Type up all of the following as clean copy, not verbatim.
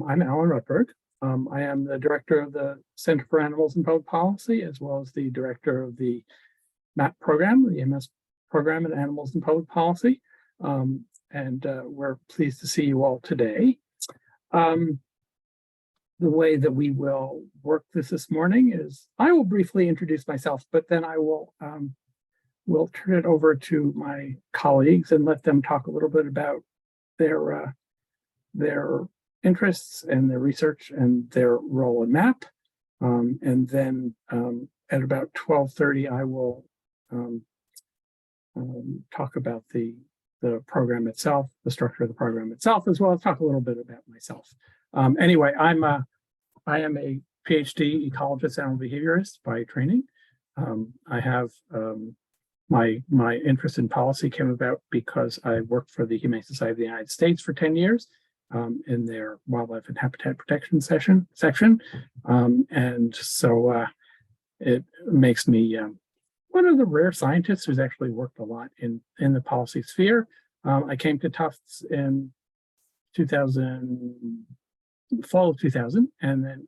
I'm Alan Rutberg. I am the director of the Center for Animals and Public Policy, as well as the director of the MAPP program, the MS program in Animals and Public Policy. We're pleased to see you all today. The way that we will work this morning is I will briefly introduce myself, but then I will turn it over to my colleagues and let them talk a little bit about their interests and their research and their role in MAPP. And then at about 12:30, I will talk about the program itself, the structure of the program itself, as well as talk a little bit about myself. Anyway, I am a PhD ecologist and behaviorist by training. I have my interest in policy came about because I worked for the Humane Society of the United States for 10 years in their wildlife and habitat protection section. And so it makes me one of the rare scientists who's actually worked a lot in the policy sphere. I came to Tufts in fall of 2000, and then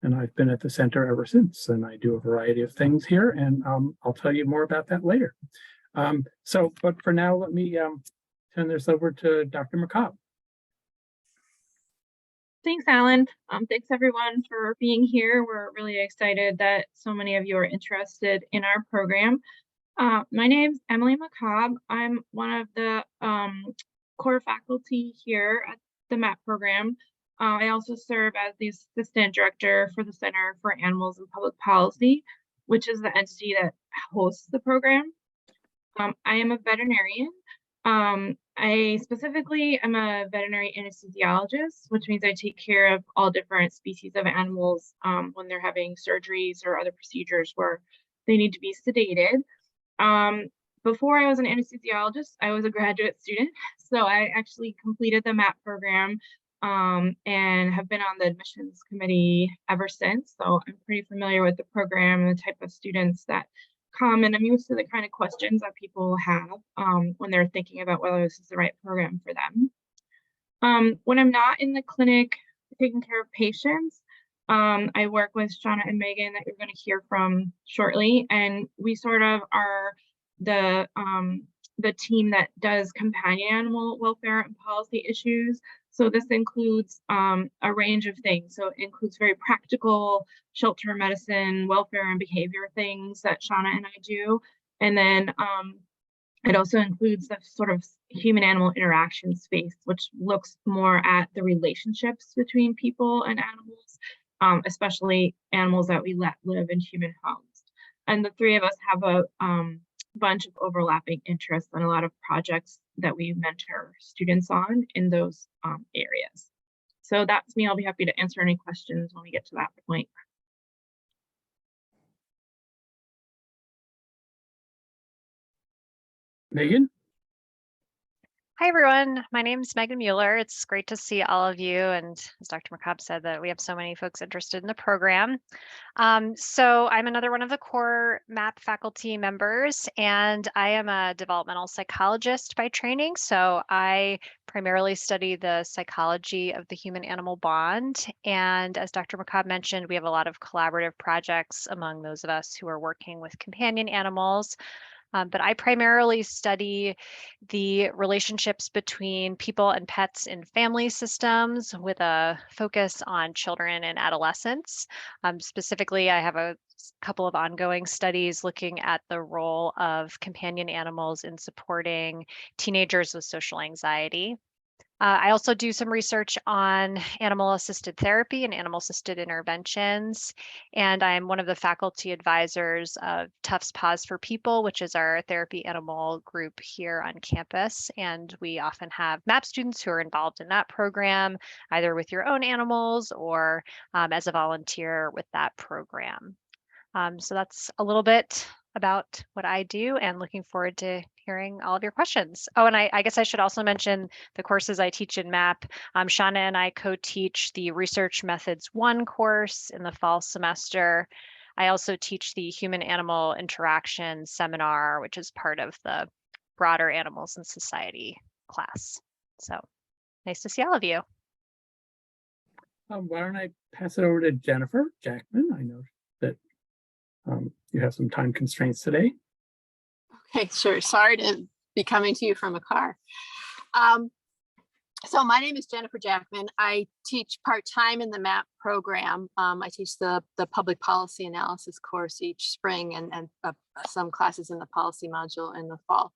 and I've been at the center ever since, and I do a variety of things here, and I'll tell you more about that later. But for now, let me turn this over to Dr. McCobb. Thanks, Alan. Thanks everyone for being here. We're really excited that so many of you are interested in our program. My name's Emily McCobb. I'm one of the core faculty here at the MAPP program. I also serve as the assistant director for the Center for Animals and Public Policy, which is the entity that hosts the program. I am a veterinarian. I specifically am a veterinary anesthesiologist, which means I take care of all different species of animals when they're having surgeries or other procedures where they need to be sedated. Before I was an anesthesiologist, I was a graduate student. So I actually completed the MAPP program and have been on the admissions committee ever since. So I'm pretty familiar with the program and the type of students that come, and I'm used to the kind of questions that people have when they're thinking about whether this is the right program for them. When I'm not in the clinic taking care of patients, I work with Seana and Megan that you're going to hear from shortly, and we sort of are the team that does companion animal welfare and policy issues. So this includes a range of things. So it includes very practical shelter medicine, welfare and behavior things that Seana and I do. And then it also includes the sort of human-animal interaction space, which looks more at the relationships between people and animals, especially animals that we let live in human homes. And the three of us have a bunch of overlapping interests and a lot of projects that we mentor students on in those areas. So that's me. I'll be happy to answer any questions when we get to that point. Megan? Hi, everyone. My name is Megan Mueller. It's great to see all of you. And as Dr. McCobb said, that we have so many folks interested in the program. So I'm another one of the core MAPP faculty members, and I am a developmental psychologist by training. So I primarily study the psychology of the human-animal bond. And as Dr. McCobb mentioned, we have a lot of collaborative projects among those of us who are working with companion animals. But I primarily study the relationships between people and pets in family systems with a focus on children and adolescents. Specifically, I have a couple of ongoing studies looking at the role of companion animals in supporting teenagers with social anxiety. I also do some research on animal-assisted therapy and animal-assisted interventions, and I'm one of the faculty advisors of Tufts Paws for People, which is our therapy animal group here on campus, and we often have MAPP students who are involved in that program, either with your own animals or as a volunteer with that program. So that's a little bit about what I do, and looking forward to hearing all of your questions. Oh, and I guess I should also mention the courses I teach in MAPP. Seana and I co-teach the Research Methods 1 course in the fall semester. I also teach the Human-Animal Interaction seminar, which is part of the broader Animals and Society class. So nice to see all of you. Why don't I pass it over to Jennifer Jackman? I know that you have some time constraints today. Okay, sure. Sorry to be coming to you from a car. So my name is Jennifer Jackman. I teach part-time in the MAPP program. I teach the public policy analysis course each spring and some classes in the policy module in the fall.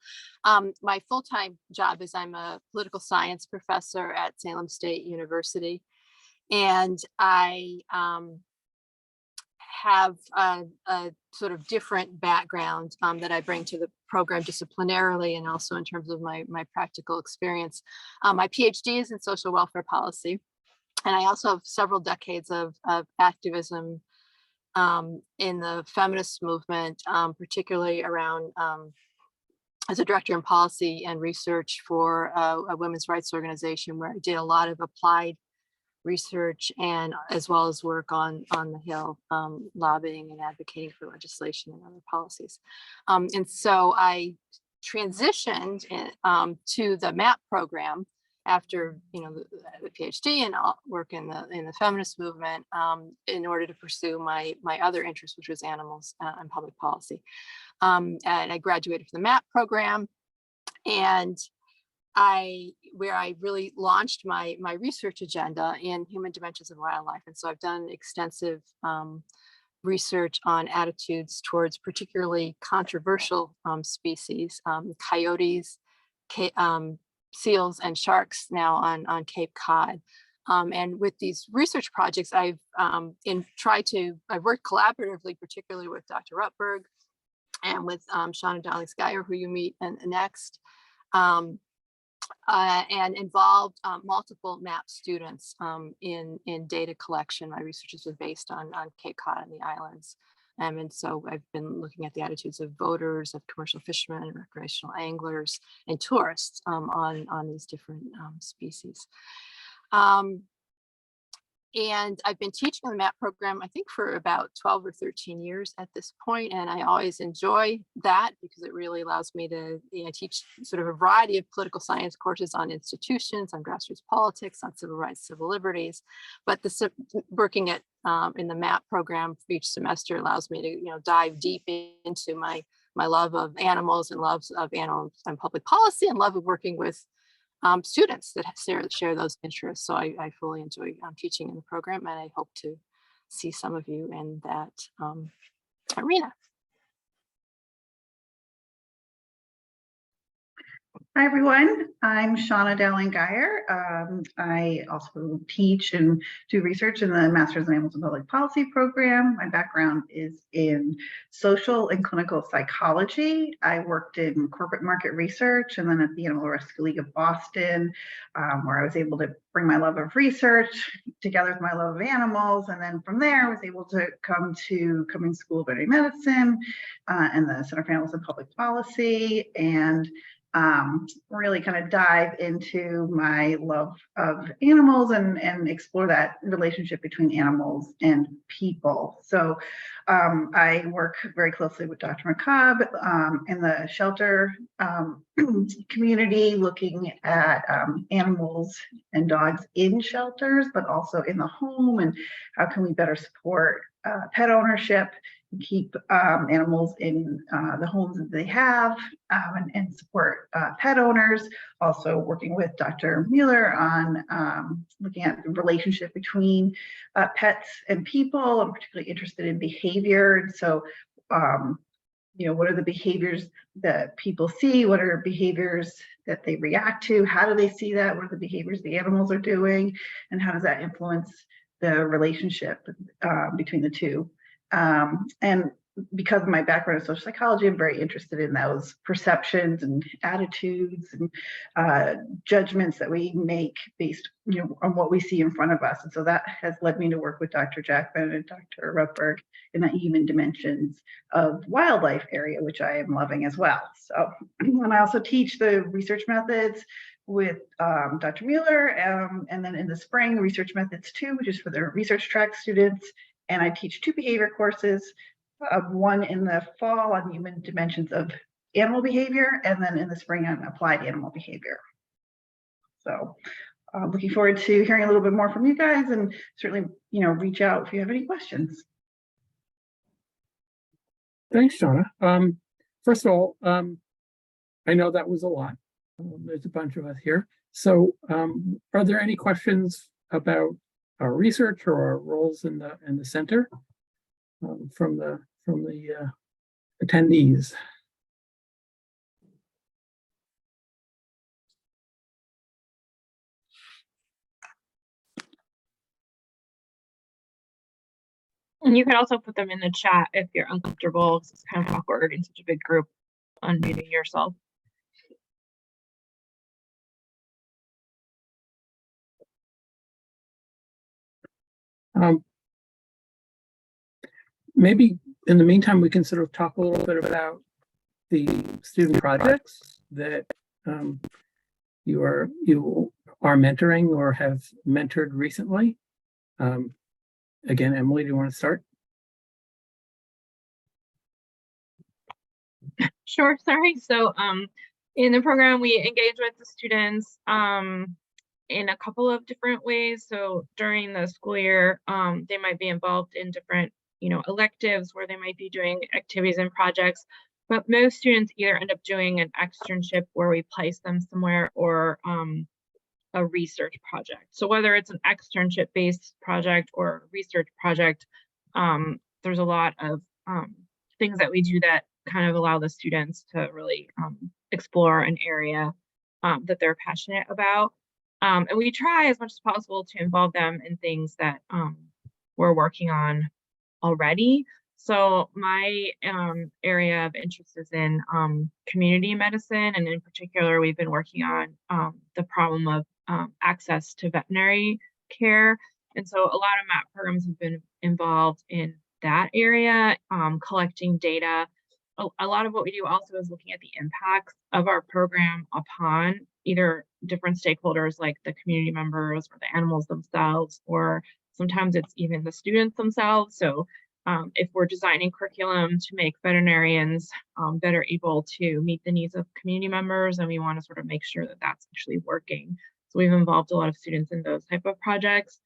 My full-time job is I'm a political science professor at Salem State University. And I have a sort of different background that I bring to the program disciplinarily and also in terms of my practical experience. My PhD is in social welfare policy, and I also have several decades of activism in the feminist movement, particularly around as a director in policy and research for a women's rights organization where I did a lot of applied research and as well as work on the Hill, lobbying and advocating for legislation and other policies. And so I transitioned to the MAPP program after the PhD and work in the feminist movement in order to pursue my other interest, which was animals and public policy. And I graduated from the MAPP program, and where I really launched my research agenda in human dimensions of wildlife. And so I've done extensive research on attitudes towards particularly controversial species, coyotes, seals, and sharks now on Cape Cod. And with these research projects, I've worked collaboratively, particularly with Dr. Rutberg and with Seana Dowling-Guyer, who you meet next. And involved multiple MAPP students in data collection. My research has been based on Cape Cod and the islands. And so I've been looking at the attitudes of voters, of commercial fishermen, and recreational anglers, and tourists on these different species. And I've been teaching the MAPP program, I think, for about 12 or 13 years at this point, and I always enjoy that because it really allows me to teach sort of a variety of political science courses on institutions, on grassroots politics, on civil rights, civil liberties. But working at in the MAPP program for each semester allows me to dive deep into my love of animals and love of animals and public policy and love of working with students that share those interests. So I fully enjoy teaching in the program, and I hope to see some of you in that arena. Hi, everyone. I'm Seana Dowling-Guyer. I also teach and do research in the Master's in Animals and Public Policy program. My background is in social and clinical psychology. I worked in corporate market research and then at the Animal Rescue League of Boston, where I was able to bring my love of research together with my love of animals. And then from there, I was able to come to Cummings School of Veterinary Medicine and the Center for Animals and Public Policy, and really kind of dive into my love of animals and explore that relationship between animals and people. So I work very closely with Dr. McCobb in the shelter community, looking at animals and dogs in shelters, but also in the home, and how can we better support pet ownership, keep animals in the homes that they have, and support pet owners. Also working with Dr. Mueller on looking at the relationship between pets and people. I'm particularly interested in behavior. And so, what are the behaviors that people see? What are behaviors that they react to? How do they see that? What are the behaviors the animals are doing? And how does that influence the relationship between the two? And because of my background in social psychology, I'm very interested in those perceptions and attitudes and judgments that we make based on what we see in front of us. And so that has led me to work with Dr. Jackman and Dr. Rutberg in the human dimensions of wildlife area, which I am loving as well. So, and I also teach the research methods with Dr. Mueller, and then in the spring, research methods 2, which is for the research track students. And I teach 2 behavior courses, one in the fall on human dimensions of animal behavior, and then in the spring on applied animal behavior. So looking forward to hearing a little bit more from you guys, and certainly, reach out if you have any questions. Thanks, Shauna. First of all, I know that was a lot. There's a bunch of us here. So are there any questions about our research or our roles in the center from the attendees? And you can also put them in the chat if you're uncomfortable, because it's kind of awkward in such a big group, unmuting yourself. Maybe in the meantime, we can sort of talk a little bit about the student projects that you are mentoring or have mentored recently. Again, Emily, do you want to start? Sure, sorry. So in the program, we engage with the students in a couple of different ways. So during the school year, they might be involved in different, electives where they might be doing activities and projects. But most students either end up doing an externship where we place them somewhere, or a research project. So whether it's an externship based project or a research project, there's a lot of things that we do that kind of allow the students to really explore an area that they're passionate about. And we try as much as possible to involve them in things that we're working on already. So my area of interest is in community medicine, and in particular, we've been working on the problem of access to veterinary care. And so a lot of MAPP programs have been involved in that area, collecting data. A lot of what we do also is looking at the impacts of our program upon either different stakeholders like the community members or the animals themselves, or sometimes it's even the students themselves. So if we're designing curriculum to make veterinarians better able to meet the needs of community members, and we want to sort of make sure that that's actually working. So we've involved a lot of students in those type of projects.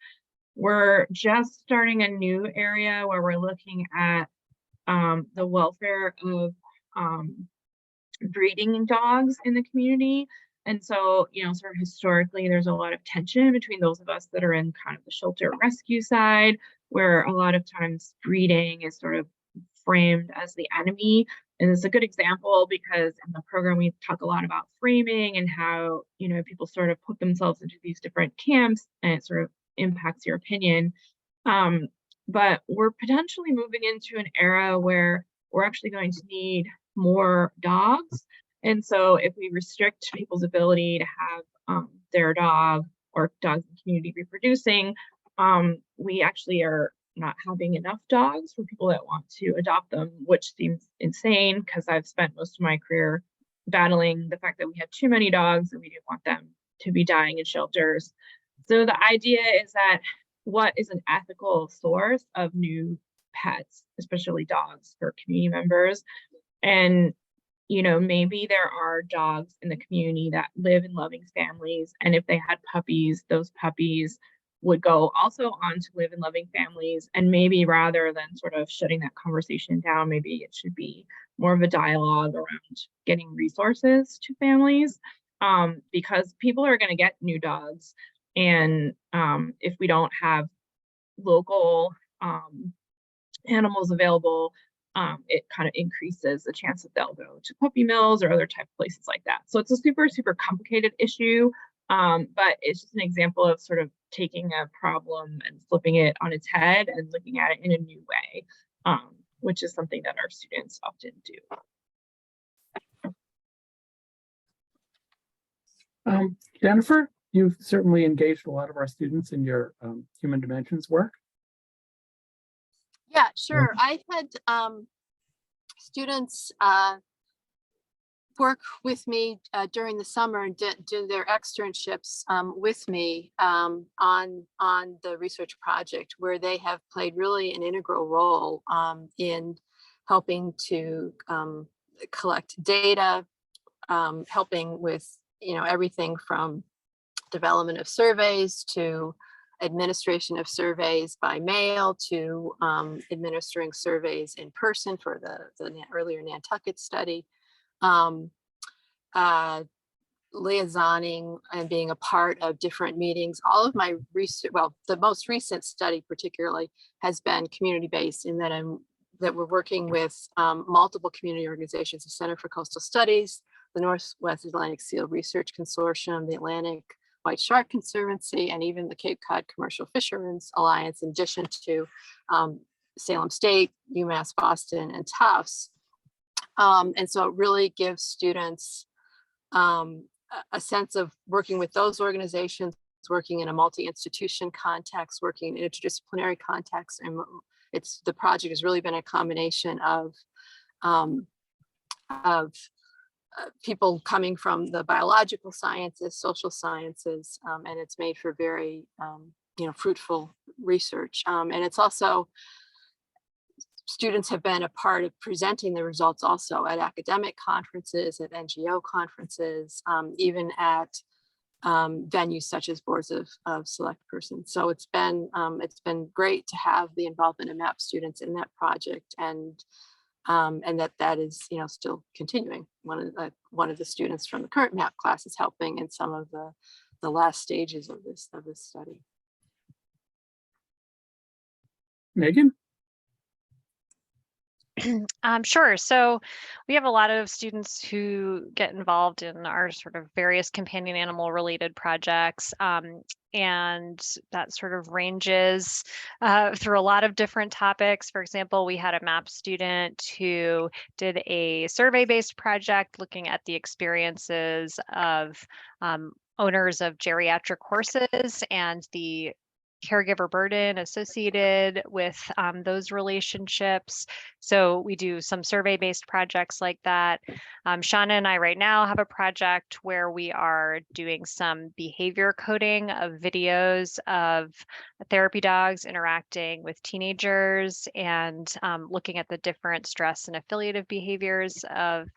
We're just starting a new area where we're looking at the welfare of breeding dogs in the community. And so, sort of historically, there's a lot of tension between those of us that are in kind of the shelter rescue side, where a lot of times breeding is sort of framed as the enemy. And it's a good example because in the program, we talk a lot about framing and how, people sort of put themselves into these different camps, and it sort of impacts your opinion. But we're potentially moving into an era where we're actually going to need more dogs. And so if we restrict people's ability to have their dog or dogs in the community reproducing, we actually are not having enough dogs for people that want to adopt them, which seems insane because I've spent most of my career battling the fact that we had too many dogs and we didn't want them to be dying in shelters. So the idea is that what is an ethical source of new pets, especially dogs for community members? And, maybe there are dogs in the community that live in loving families. And if they had puppies, those puppies would go also on to live in loving families. And maybe rather than sort of shutting that conversation down, maybe it should be more of a dialogue around getting resources to families, because people are going to get new dogs. And if we don't have local animals available, it kind of increases the chance that they'll go to puppy mills or other type of places like that. So it's a super, super complicated issue, but it's just an example of sort of taking a problem and flipping it on its head and looking at it in a new way, which is something that our students often do. Jennifer, you've certainly engaged a lot of our students in your human dimensions work. Yeah, sure. I've had students work with me during the summer and do their externships with me on the research project, where they have played really an integral role in helping to collect data, helping with everything from development of surveys to administration of surveys by mail to administering surveys in person for the earlier Nantucket study, liaisoning and being a part of different meetings. All of my research, well, the most recent study particularly has been community-based in that we're working with multiple community organizations, the Center for Coastal Studies, the Northwest Atlantic Seal Research Consortium, the Atlantic White Shark Conservancy, and even the Cape Cod Commercial Fishermen's Alliance, in addition to Salem State, UMass Boston, and Tufts. And so it really gives students a sense of working with those organizations, working in a multi-institution context, working in an interdisciplinary context. And the project has really been a combination of people coming from the biological sciences, social sciences, and it's made for very fruitful research. And it's also, students have been a part of presenting the results also at academic conferences, at NGO conferences, even at venues such as boards of select persons. So it's been great to have the involvement of MAPP students in that project, and that is still continuing. One of the students from the current MAPP class is helping in some of the last stages of this study. Megan? Sure. So we have a lot of students who get involved in our sort of various companion animal related projects. And that sort of ranges through a lot of different topics. For example, we had a MAPP student who did a survey-based project looking at the experiences of owners of geriatric horses and the caregiver burden associated with those relationships. So we do some survey-based projects like that. Seana and I right now have a project where we are doing some behavior coding of videos of therapy dogs interacting with teenagers and looking at the different stress and affiliative behaviors of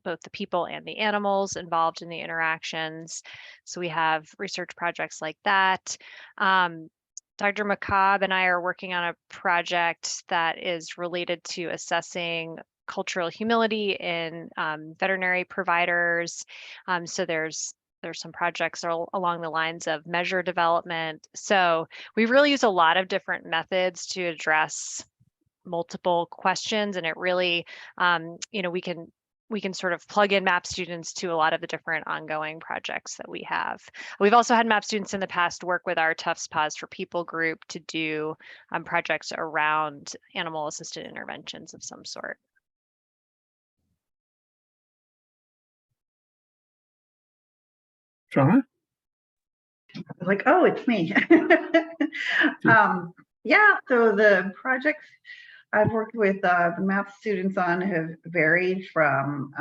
both the people and the animals involved in the interactions. So we have research projects like that. Dr. McCobb and I are working on a project that is related to assessing cultural humility in veterinary providers. So there's some projects along the lines of measure development. So we really use a lot of different methods to address multiple questions, and it really, we can sort of plug in MAPP students to a lot of the different ongoing projects that we have. We've also had MAPP students in the past work with our Tufts Paws for People group to do projects around animal-assisted interventions of some sort. Shauna? I was like, oh, it's me. Yeah, so the projects I've worked with the MAPP students on have varied from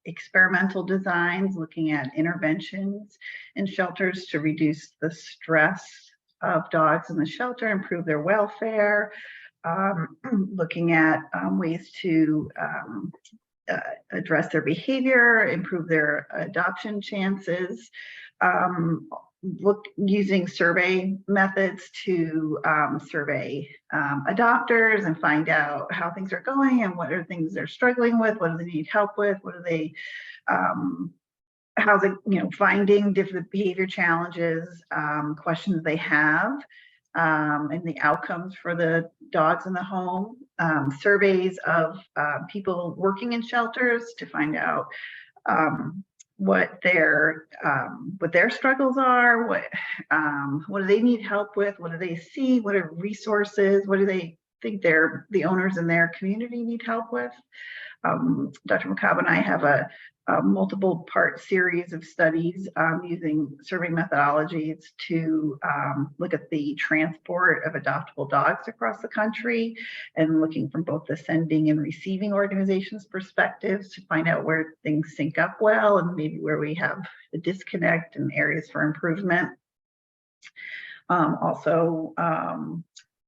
experimental designs, looking at interventions in shelters to reduce the stress of dogs in the shelter, improve their welfare, looking at ways to address their behavior, improve their adoption chances, using survey methods to survey adopters and find out how things are going and what are things they're struggling with, what do they need help with, what are they, how's it, finding different behavior challenges, questions they have, and the outcomes for the dogs in the home, surveys of people working in shelters to find out what their struggles are, what do they need help with, what do they see, what are resources, what do they think the owners in their community need help with. Dr. McCobb and I have a multiple part series of studies using survey methodologies to look at the transport of adoptable dogs across the country, and looking from both the sending and receiving organizations' perspectives to find out where things sync up well and maybe where we have a disconnect and areas for improvement. Also,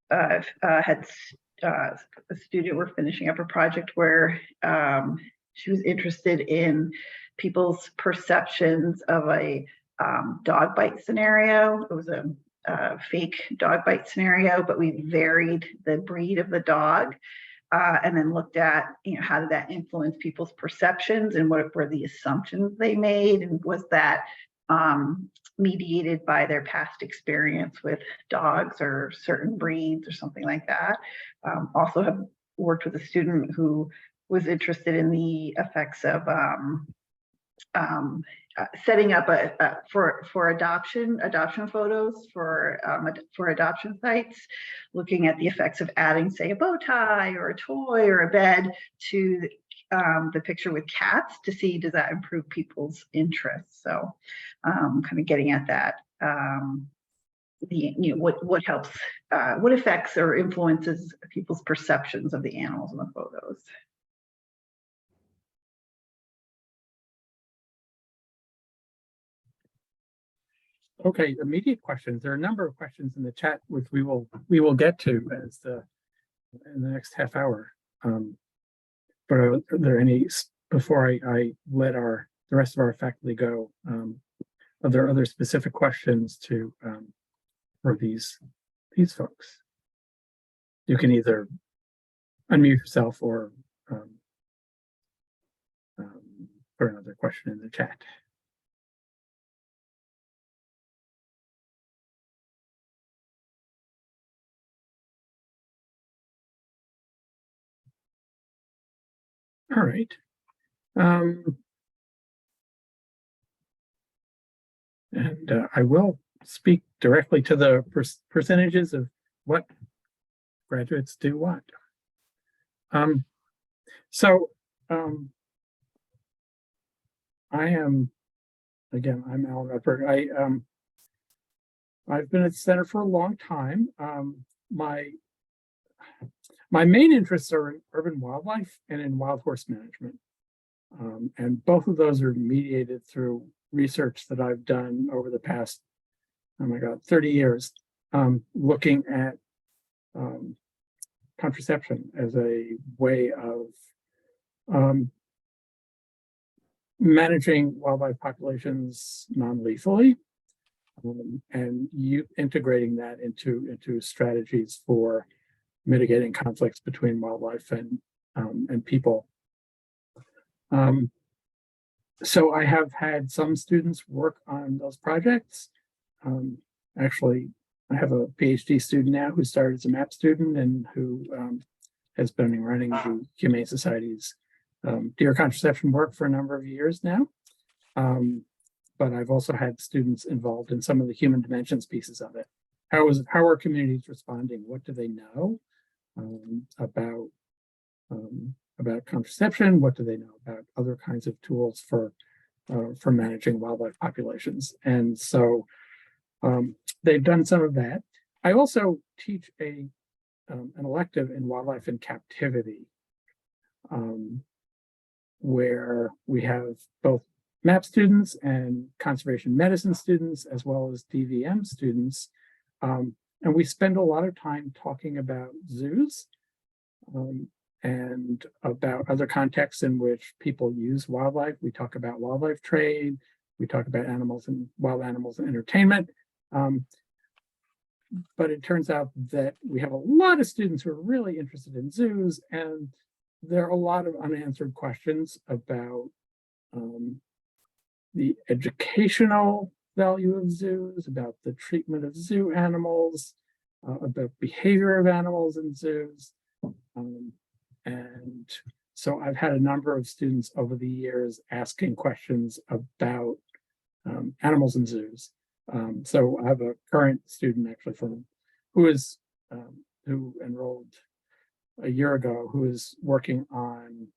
I've had a student, we're finishing up a project where she was interested in people's perceptions of a dog bite scenario. It was a fake dog bite scenario, but we varied the breed of the dog. And then looked at, how did that influence people's perceptions and what were the assumptions they made, and was that mediated by their past experience with dogs or certain breeds or something like that. Also have worked with a student who was interested in the effects of setting up for adoption photos for adoption sites, looking at the effects of adding, say, a bow tie or a toy or a bed to the picture with cats to see, does that improve people's interests? So kind of getting at that, what helps, what affects or influences people's perceptions of the animals in the photos. Okay, immediate questions. There are a number of questions in the chat which we will get to in the next half hour. But are there any, before I let the rest of our faculty go, are there other specific questions for these folks? You can either unmute yourself or put another question in the chat. All right. And I will speak directly to the percentages of what graduates do what. I'm Alan Rutberg. I've been at the center for a long time. My main interests are in urban wildlife and in wild horse management. And both of those are mediated through research that I've done over the past, 30 years, looking at contraception as a way of managing wildlife populations non-lethally, and integrating that into strategies for mitigating conflicts between wildlife and people. So I have had some students work on those projects. Actually, I have a PhD student now who started as a MAPP student and who has been running the Humane Society's deer contraception work for a number of years now. But I've also had students involved in some of the human dimensions pieces of it. How are communities responding? What do they know about contraception? What do they know about other kinds of tools for managing wildlife populations? And so they've done some of that. I also teach an elective in wildlife in captivity, where we have both MAPP students and conservation medicine students, as well as DVM students. And we spend a lot of time talking about zoos and about other contexts in which people use wildlife. We talk about wildlife trade. We talk about wild animals and entertainment. But it turns out that we have a lot of students who are really interested in zoos, and there are a lot of unanswered questions about the educational value of zoos, about the treatment of zoo animals, about behavior of animals in zoos. And so I've had a number of students over the years asking questions about animals in zoos. So I have a current student actually who enrolled a year ago, who is working on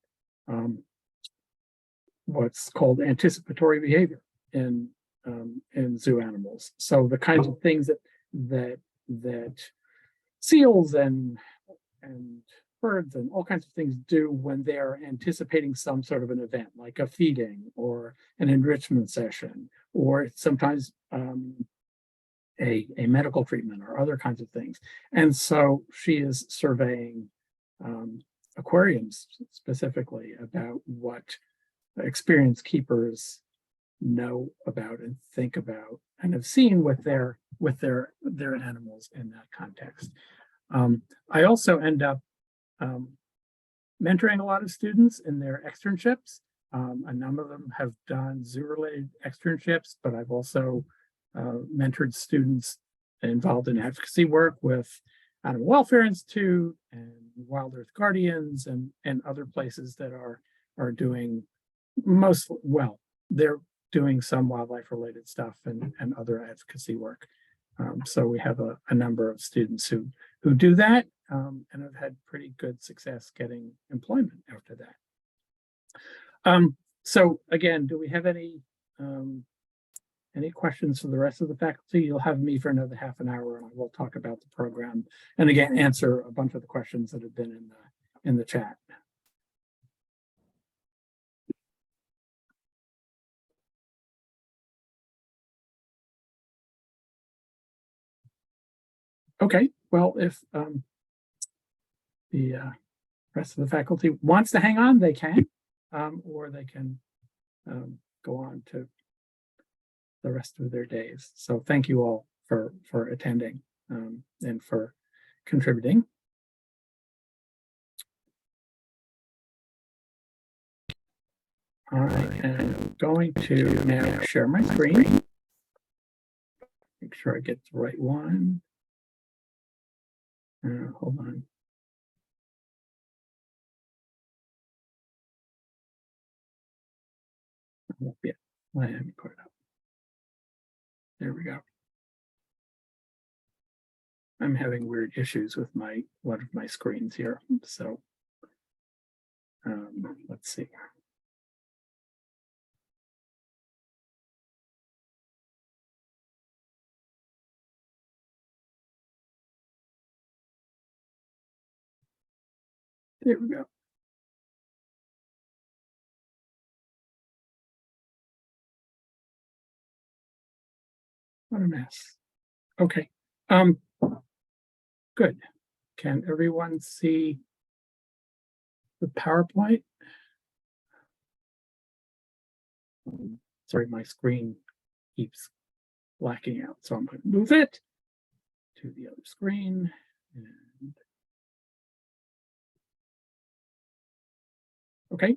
what's called anticipatory behavior in zoo animals. So the kinds of things that seals and birds and all kinds of things do when they're anticipating some sort of an event, like a feeding or an enrichment session, or sometimes a medical treatment or other kinds of things. And so she is surveying aquariums specifically about what experienced keepers know about and think about and have seen with their animals in that context. I also end up mentoring a lot of students in their externships. A number of them have done zoo-related externships, but I've also mentored students involved in advocacy work with Animal Welfare Institute and Wild Earth Guardians and other places that are doing they're doing some wildlife related stuff and other advocacy work. So we have a number of students who do that and have had pretty good success getting employment after that. So again, do we have any questions for the rest of the faculty? You'll have me for another half an hour and I will talk about the program and again answer a bunch of the questions that have been in the chat. Okay, well, if the rest of the faculty wants to hang on, they can, or they can go on to the rest of their days. So thank you all for attending and for contributing. I am going to now share my screen. Make sure I get the right one. Hold on. Yeah, I haven't put it up. There we go. I'm having weird issues with one of my screens here. So let's see. There we go. What a mess. Okay. Good. Can everyone see the PowerPoint? Sorry, my screen keeps blacking out, so I'm going to move it to the other screen. And okay.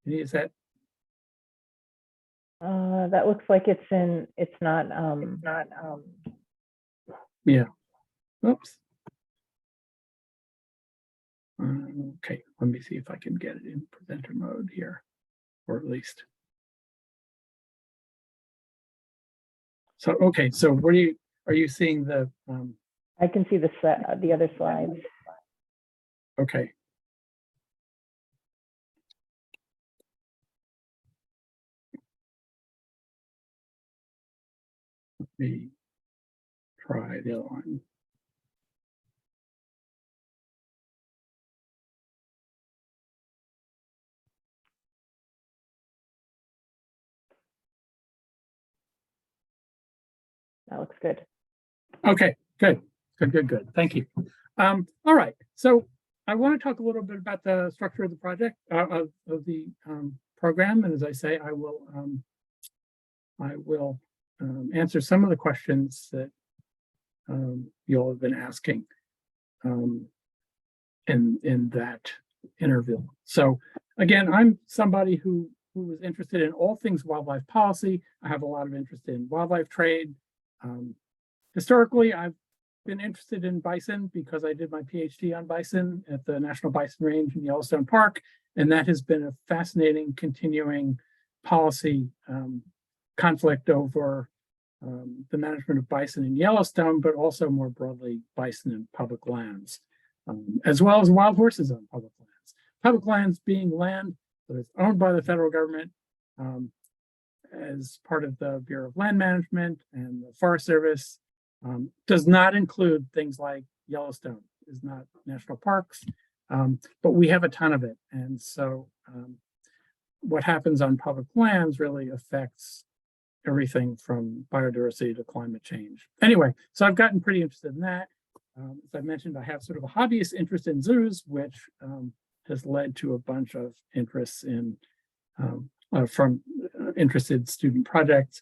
Is that? That looks like it's not. Yeah. Oops. Okay, let me see if I can get it in presenter mode here, or at least. So, okay, so what are you seeing the? I can see the other slides. Okay. Let me try the other one. That looks good. Okay, good. Thank you. All right, so I want to talk a little bit about the structure of the project of the program, and as I say, I will answer some of the questions that you all have been asking in that interview. So again, I'm somebody who is interested in all things wildlife policy. I have a lot of interest in wildlife trade. Historically, I've been interested in bison because I did my PhD on bison at the National Bison Range in Yellowstone Park, and that has been a fascinating continuing policy conflict over the management of bison in Yellowstone, but also more broadly bison in public lands, as well as wild horses on public lands. Public lands being land that is owned by the federal government as part of the Bureau of Land Management and the Forest Service. Does not include things like Yellowstone, is not national parks, but we have a ton of it. And so what happens on public lands really affects everything from biodiversity to climate change. Anyway, so I've gotten pretty interested in that. As I mentioned, I have sort of a hobbyist interest in zoos, which has led to a bunch of interests in from interested student projects.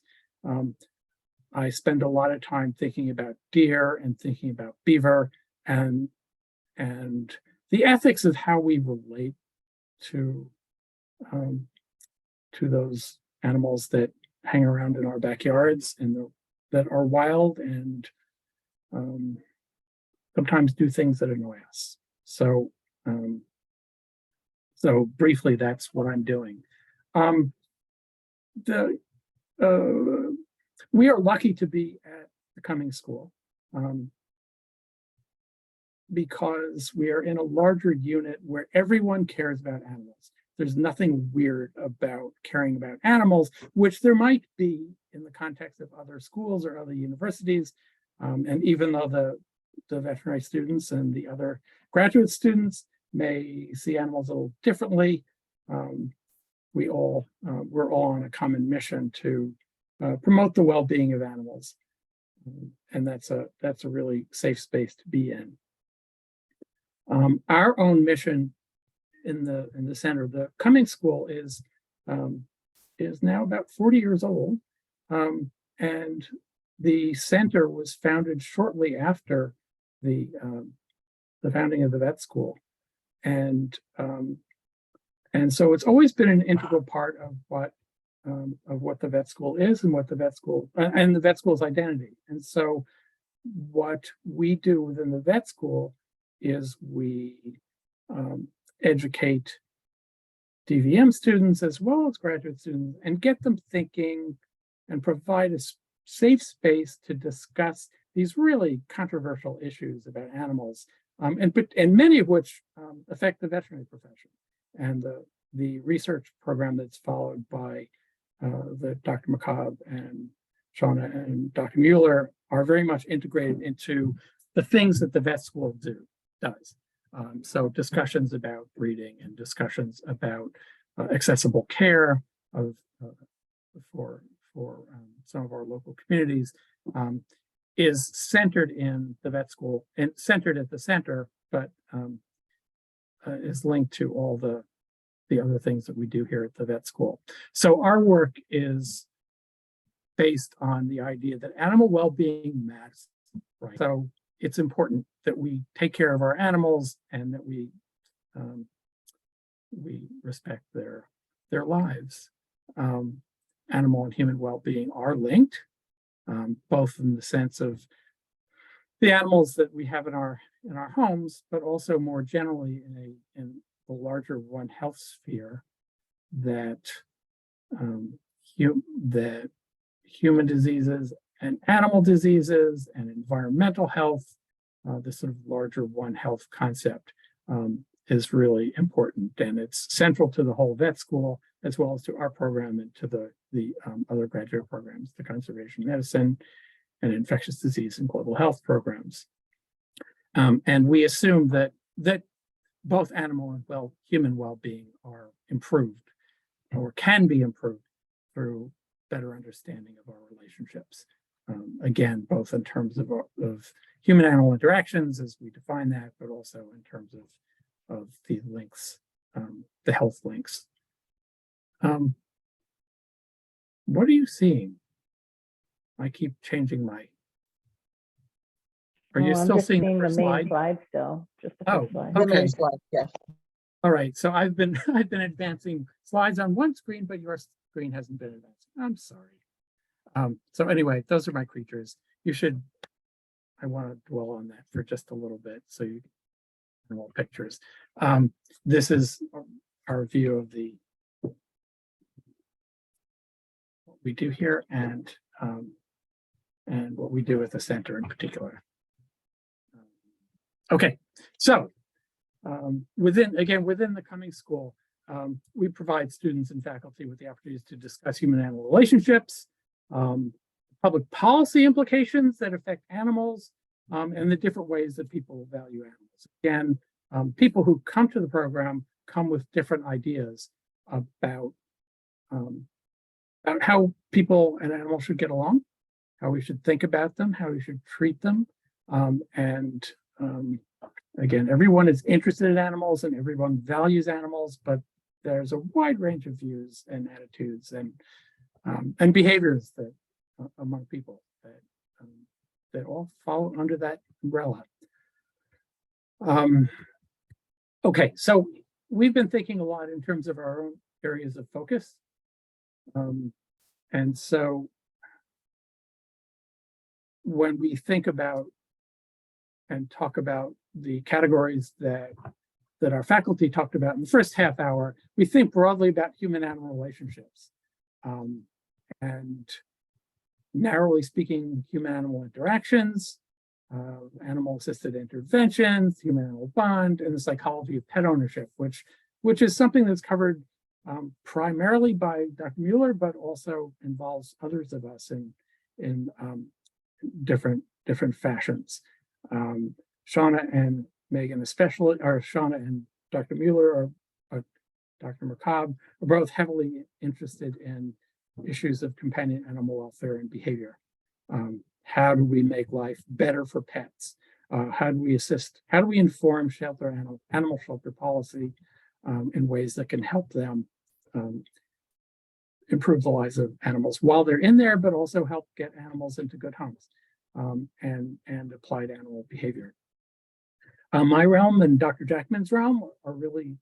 I spend a lot of time thinking about deer and thinking about beaver and the ethics of how we relate to those animals that hang around in our backyards and that are wild and sometimes do things that annoy us. So, so briefly, that's what I'm doing. We are lucky to be at the Cummings School because we are in a larger unit where everyone cares about animals. There's nothing weird about caring about animals, which there might be in the context of other schools or other universities. And even though the veterinary students and the other graduate students may see animals a little differently, we're all on a common mission to promote the well-being of animals. And that's a really safe space to be in. Our own mission in the center, the Cummings School is now about 40 years old, and the center was founded shortly after the founding of the vet school, and so it's always been an integral part of what the vet school is and what the vet school and the vet school's identity. And so what we do within the vet school is we educate DVM students as well as graduate students and get them thinking and provide a safe space to discuss these really controversial issues about animals, and many of which affect the veterinary profession. And the research program that's followed by the Dr. McCobb and Seana and Dr. Mueller are very much integrated into the things that the vet school does. So discussions about breeding and discussions about accessible care for some of our local communities is centered in the vet school and centered at the center, but is linked to all the other things that we do here at the vet school. So our work is based on the idea that animal well-being matters, right? So it's important that we take care of our animals and that we respect their lives. Animal and human well-being are linked, both in the sense of the animals that we have in our homes, but also more generally in the larger One Health sphere, that that human diseases and animal diseases and environmental health, this sort of larger One Health concept is really important, and it's central to the whole vet school as well as to our program and to the other graduate programs, the conservation medicine and infectious disease and global health programs. And we assume that both animal and human well-being are improved or can be improved through better understanding of our relationships. Again, both in terms of human-animal interactions as we define that, but also in terms of the links, the health links. What are you seeing? I keep changing my. Are you I'm still just seeing seeing the the first main slide? slide still, just the Oh, first slide. The main okay. slide, yes. All right. So I've been advancing slides on one screen, but your screen hasn't been advancing. I'm sorry. So anyway, those are my creatures. I want to dwell on that for just a little bit so you can more pictures. This is our view of what we do here and what we do at the center in particular. Okay, so within the Cummings School, we provide students and faculty with the opportunities to discuss human-animal relationships, public policy implications that affect animals, and the different ways that people value animals. Again, people who come to the program come with different ideas about how people and animals should get along, how we should think about them, how we should treat them, again, everyone is interested in animals and everyone values animals, but there's a wide range of views and attitudes and behaviors that among people that all fall under that umbrella. Okay, so we've been thinking a lot in terms of our own areas of focus. And so when we think about and talk about the categories that our faculty talked about in the first half hour, we think broadly about human-animal relationships. And narrowly speaking, human-animal interactions, animal-assisted interventions, human-animal bond, and the psychology of pet ownership, which is something that's covered primarily by Dr. Mueller, but also involves others of us in different fashions. Seana and Megan especially, or Seana and Dr. Mueller or Dr. McCobb are both heavily interested in issues of companion animal welfare and behavior. How do we make life better for pets? How do we assist? How do we inform animal shelter policy in ways that can help them improve the lives of animals while they're in there, but also help get animals into good homes and applied animal behavior. My realm and Dr. Jackman's realm are really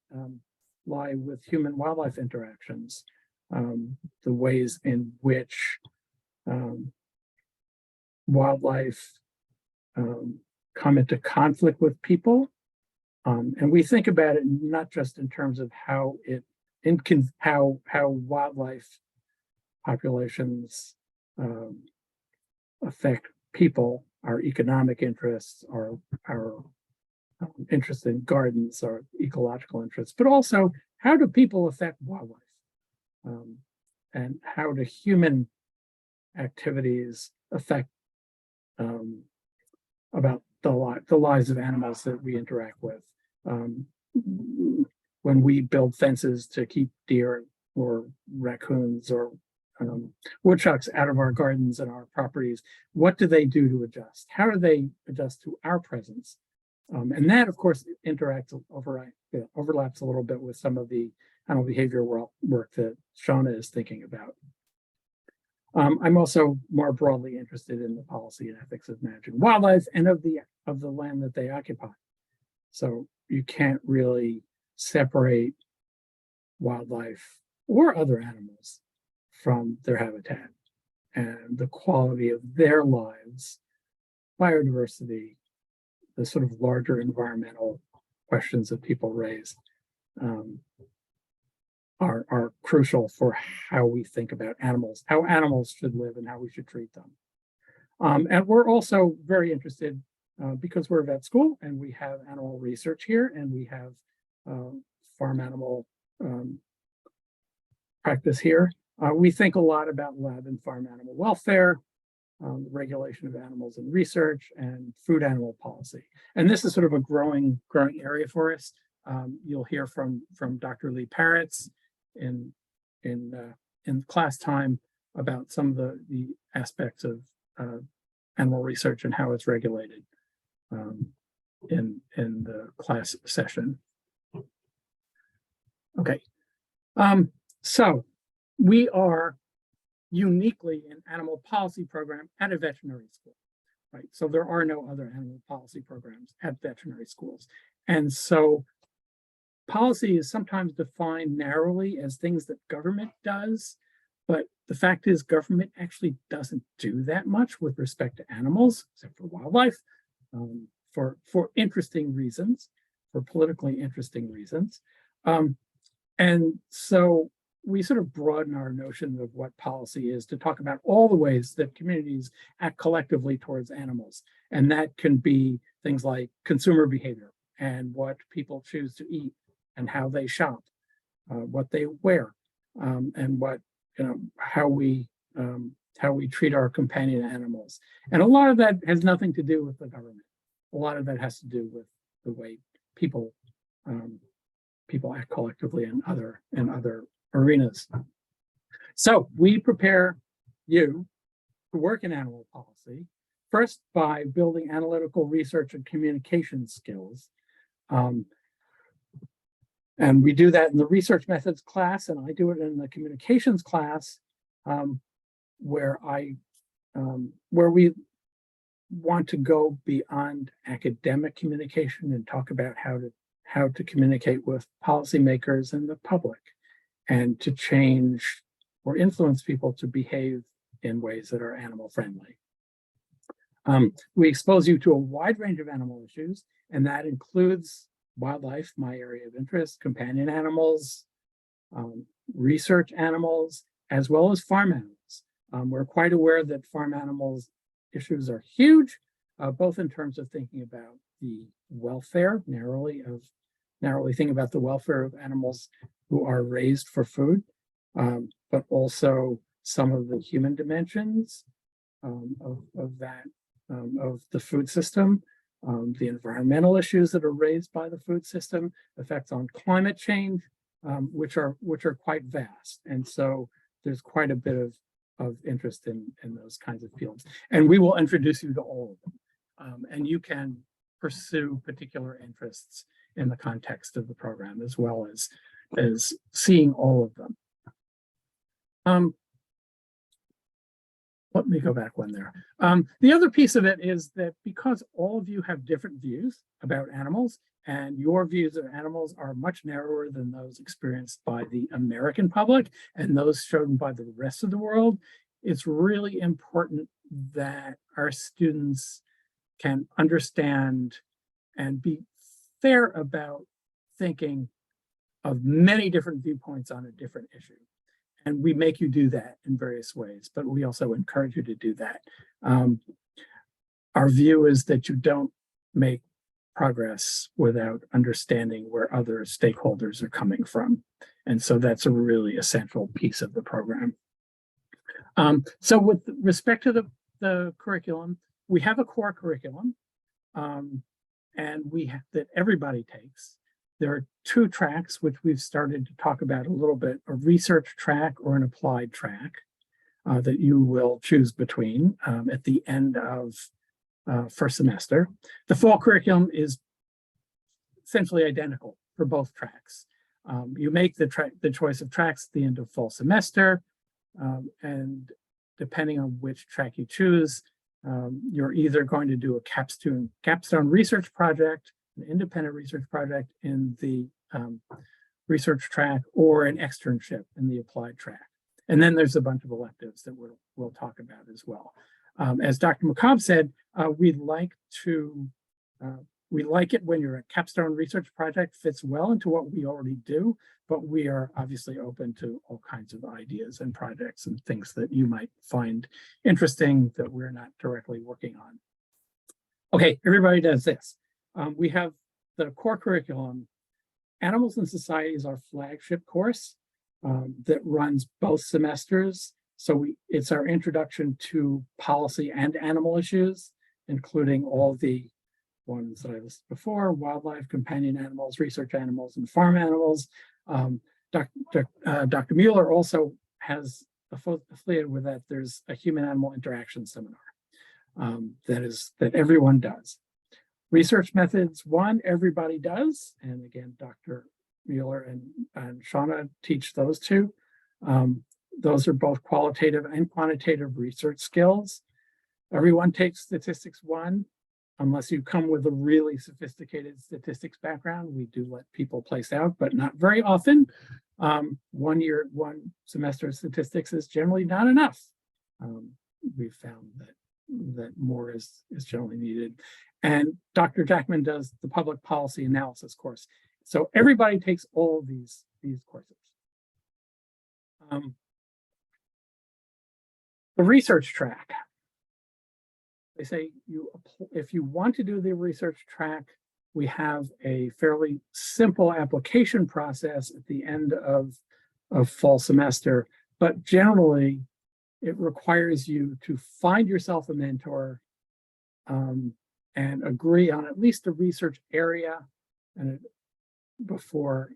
lie with human-wildlife interactions, the ways in which wildlife come into conflict with people. And we think about it not just in terms of how wildlife populations affect people, our economic interests, our interest in gardens, our ecological interests, but also how do people affect wildlife? And how do human activities affect about the lives of animals that we interact with? When we build fences to keep deer or raccoons or woodchucks out of our gardens and our properties, what do they do to adjust? How do they adjust to our presence? And that, of course, overlaps a little bit with some of the animal behavior work that Seana is thinking about. I'm also more broadly interested in the policy and ethics of managing wildlife and of the land that they occupy. So you can't really separate wildlife or other animals from their habitat and the quality of their lives, biodiversity, the sort of larger environmental questions that people raise are crucial for how we think about animals, how animals should live and how we should treat them. And we're also very interested because we're a vet school and we have animal research here and we have farm animal practice here. We think a lot about lab and farm animal welfare, regulation of animals in research, and food animal policy. And this is sort of a growing area for us. You'll hear from Dr. Lee Parrots in class time about some of the aspects of animal research and how it's regulated in the class session. Okay, so we are uniquely an animal policy program at a veterinary school, right? So there are no other animal policy programs at veterinary schools. And so policy is sometimes defined narrowly as things that government does, but the fact is government actually doesn't do that much with respect to animals, except for wildlife, for interesting reasons, for politically interesting reasons. And so we sort of broaden our notion of what policy is to talk about all the ways that communities act collectively towards animals. And that can be things like consumer behavior and what people choose to eat and how they shop, what they wear, and what, how we treat our companion animals. And a lot of that has nothing to do with the government. A lot of that has to do with the way people act collectively in other arenas. So we prepare you to work in animal policy, first by building analytical research and communication skills. And we do that in the research methods class, and I do it in the communications class, where we want to go beyond academic communication and talk about how to communicate with policymakers and the public, and to change or influence people to behave in ways that are animal friendly. We expose you to a wide range of animal issues, and that includes wildlife, my area of interest, companion animals, research animals, as well as farm animals. We're quite aware that farm animals issues are huge, both in terms of thinking about the welfare, narrowly thinking about the welfare of animals who are raised for food, but also some of the human dimensions of the food system, the environmental issues that are raised by the food system, effects on climate change, which are quite vast. And so there's quite a bit of interest in those kinds of fields. And we will introduce you to all of them. And you can pursue particular interests in the context of the program, as well as seeing all of them. Let me go back one there. The other piece of it is that because all of you have different views about animals, and your views of animals are much narrower than those experienced by the American public and those shown by the rest of the world, it's really important that our students can understand and be fair about thinking of many different viewpoints on a different issue. And we make you do that in various ways, but we also encourage you to do that. Our view is that you don't make progress without understanding where other stakeholders are coming from. And so that's a really essential piece of the program. So with respect to the curriculum, we have a core curriculum and that everybody takes. There are two tracks, which we've started to talk about a little bit, a research track or an applied track that you will choose between at the end of first semester. The fall curriculum is essentially identical for both tracks. You make the choice of tracks at the end of fall semester, and depending on which track you choose, you're either going to do a capstone research project, an independent research project in the research track, or an externship in the applied track. And then there's a bunch of electives that we'll talk about as well. As Dr. McCobb said, we like it when your capstone research project fits well into what we already do, but we are obviously open to all kinds of ideas and projects and things that you might find interesting that we're not directly working on. Okay, everybody does this. We have the core curriculum. Animals and Society is our flagship course that runs both semesters. So it's our introduction to policy and animal issues, including all the ones that I listed before: wildlife, companion animals, research animals, and farm animals. Dr. Mueller also has affiliated with that. There's a human-animal interaction seminar that everyone does. Research methods 1, everybody does. And again, Dr. Mueller and Seana teach those two. Those are both qualitative and quantitative research skills. Everyone takes statistics 1, unless you come with a really sophisticated statistics background. We do let people place out, but not very often. 1 semester of statistics is generally not enough. We've found that more is generally needed. And Dr. Jackman does the public policy analysis course. So everybody takes all of these courses. The research track. They say if you want to do the research track, we have a fairly simple application process at the end of fall semester, but generally it requires you to find yourself a mentor and agree on at least a research area and before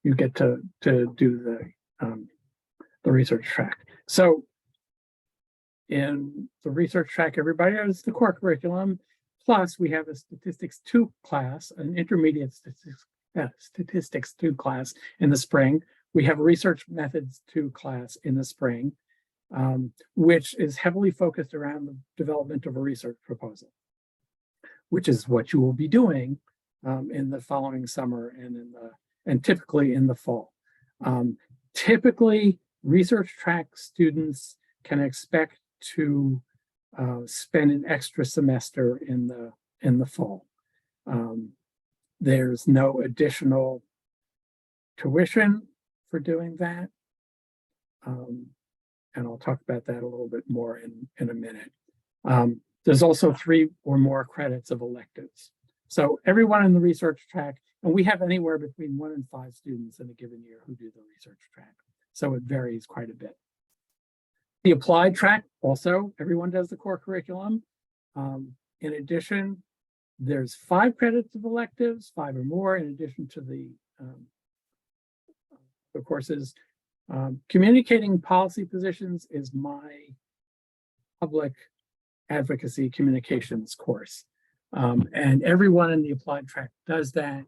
you get to do the research track. So in the research track, everybody has the core curriculum. Plus, we have a statistics 2 class, an intermediate statistics 2 class in the spring. We have a research methods 2 class in the spring, which is heavily focused around the development of a research proposal, which is what you will be doing in the following summer and typically in the fall. Typically, research track students can expect to spend an extra semester in the fall. There's no additional tuition for doing that. And I'll talk about that a little bit more in a minute. There's also 3 or more credits of electives. So everyone in the research track, and we have anywhere between 1 and 5 students in a given year who do the research track. So it varies quite a bit. The applied track, also, everyone does the core curriculum. In addition, there's 5 credits of electives, 5 or more, in addition to the courses. Communicating policy positions is my public advocacy communications course. And everyone in the applied track does that.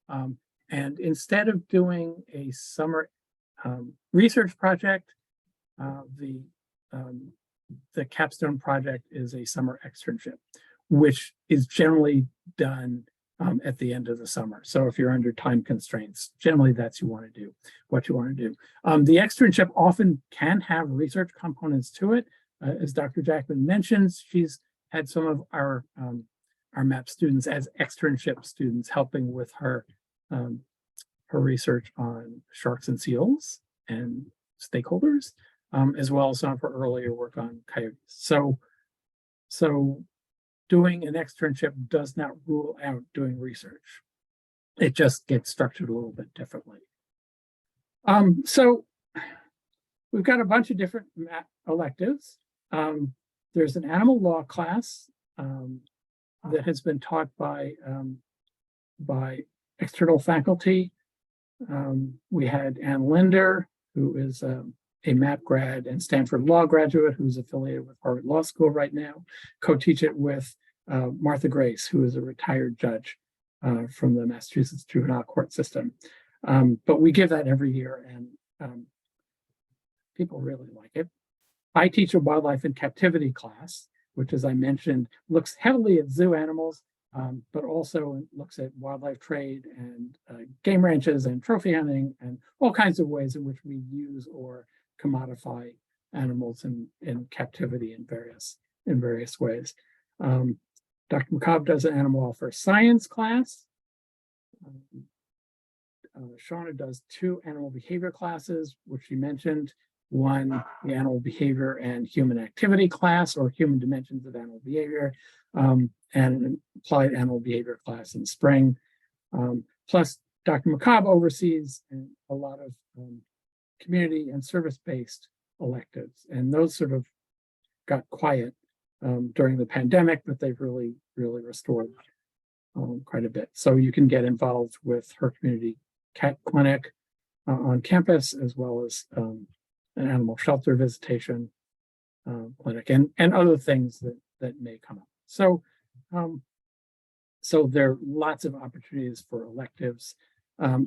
And instead of doing a summer research project, the capstone project is a summer externship, which is generally done at the end of the summer. So if you're under time constraints, generally that's what you want to do. The externship often can have research components to it. As Dr. Jackman mentions, she's had some of our MAPP students as externship students helping with her research on sharks and seals and stakeholders, as well as some of her earlier work on coyotes. So doing an externship does not rule out doing research. It just gets structured a little bit differently. So we've got a bunch of different electives. There's an animal law class that has been taught by external faculty. We had Ann Linder, who is a MAPP grad and Stanford Law graduate who's affiliated with Harvard Law School right now, co-teach it with Martha Grace, who is a retired judge from the Massachusetts juvenile court system. But we give that every year, and people really like it. I teach a wildlife in captivity class, which, as I mentioned, looks heavily at zoo animals, but also looks at wildlife trade and game ranches and trophy hunting and all kinds of ways in which we use or commodify animals in captivity in various ways. Dr. McCobb does an animal welfare science class. Seana does 2 animal behavior classes, which she mentioned. One, the animal behavior and human activity class, or human dimensions of animal behavior, and an applied animal behavior class in spring. Plus, Dr. McCobb oversees a lot of community and service-based electives, and those sort of got quiet during the pandemic, but they've really restored quite a bit. So you can get involved with her community cat clinic on campus, as well as an animal shelter visitation clinic and other things that may come up. So there are lots of opportunities for electives.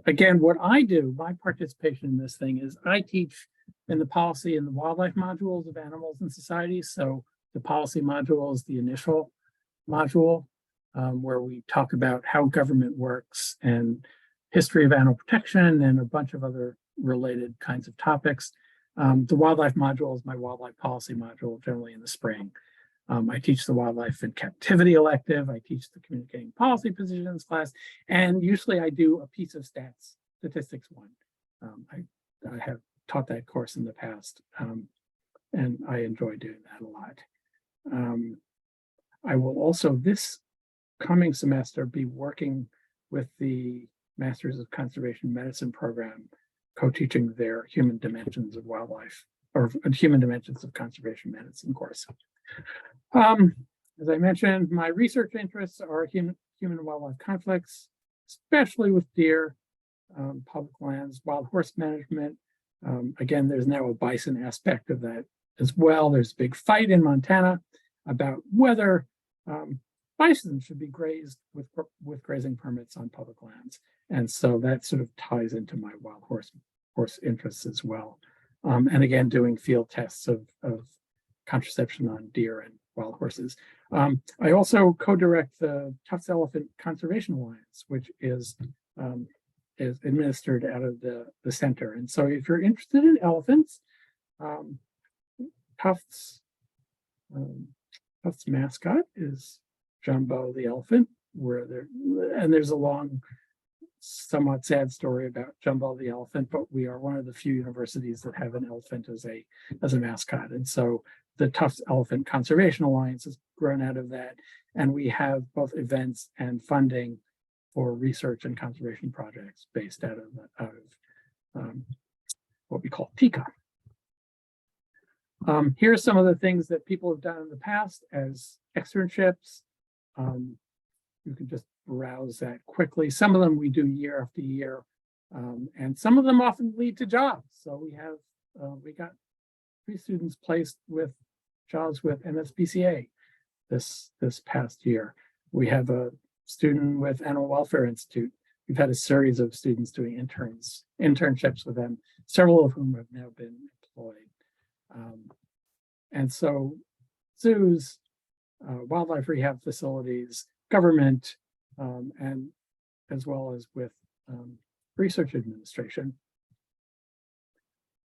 Again, what I do, my participation in this thing is I teach in the policy and the wildlife modules of animals and societies. So the policy module is the initial module where we talk about how government works and history of animal protection and a bunch of other related kinds of topics. The wildlife module is my wildlife policy module, generally in the spring. I teach the wildlife in captivity elective. I teach the communicating policy positions class, and usually I do a piece of statistics 1. I have taught that course in the past, and I enjoy doing that a lot. I will also this coming semester be working with the Masters of Conservation Medicine program, co-teaching their human dimensions of wildlife or human dimensions of conservation medicine course. As I mentioned, my research interests are human and wildlife conflicts, especially with deer, public lands, wild horse management. Again, there's now a bison aspect of that as well. There's a big fight in Montana about whether bison should be grazed with grazing permits on public lands. And so that sort of ties into my wild horse interests as well. And again, doing field tests of contraception on deer and wild horses. I also co-direct the Tufts Elephant Conservation Alliance, which is administered out of the center. And so if you're interested in elephants, Tufts mascot is Jumbo the elephant, there's a long, somewhat sad story about Jumbo the elephant, but we are one of the few universities that have an elephant as a mascot. And so the Tufts Elephant Conservation Alliance has grown out of that. And we have both events and funding for research and conservation projects based out of what we call TICA. Here are some of the things that people have done in the past as externships. You can just browse that quickly. Some of them we do year after year, and some of them often lead to jobs. So we got 3 students placed with jobs with MSPCA this past year. We have a student with Animal Welfare Institute. We've had a series of students doing internships with them, several of whom have now been employed. And so zoos, wildlife rehab facilities, government, and as well as with research administration.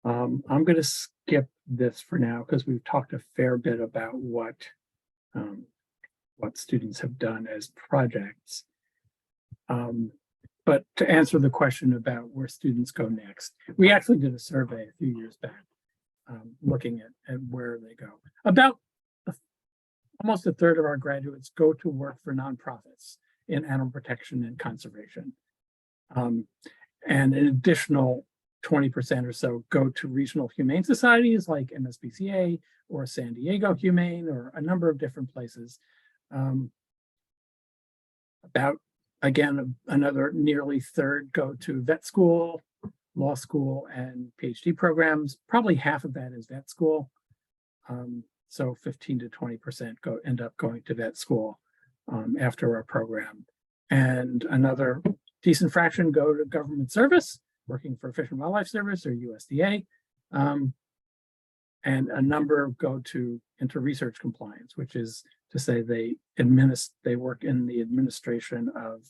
I'm going to skip this for now because we've talked a fair bit about what students have done as projects. But to answer the question about where students go next, we actually did a survey a few years back looking at where they go. About almost a third of our graduates go to work for nonprofits in animal protection and conservation. And an additional 20% or so go to regional humane societies like MSPCA or San Diego Humane or a number of different places. About, again, another nearly third go to vet school, law school, and PhD programs. Probably half of that is vet school. So 15 to 20% end up going to vet school after our program. And another decent fraction go to government service, working for Fish and Wildlife Service or USDA. And a number go into research compliance, which is to say they work in the administration of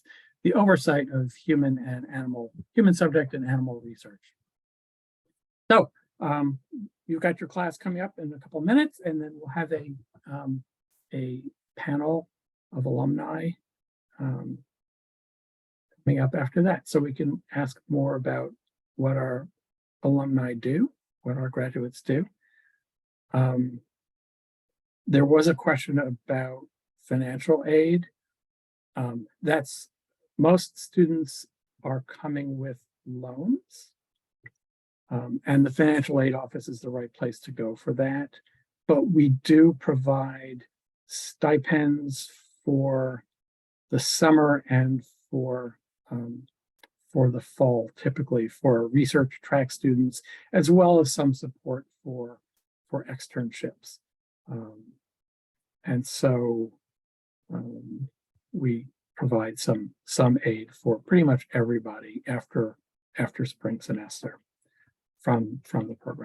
the oversight of human subject and animal research. So you've got your class coming up in a couple minutes, and then we'll have a panel of alumni coming up after that. So we can ask more about what our alumni do, what our graduates do. There was a question about financial aid. Most students are coming with loans. And the financial aid office is the right place to go for that. But we do provide stipends for the summer and for the fall, typically for research track students, as well as some support for externships. And so we provide some aid for pretty much everybody after spring semester from the program.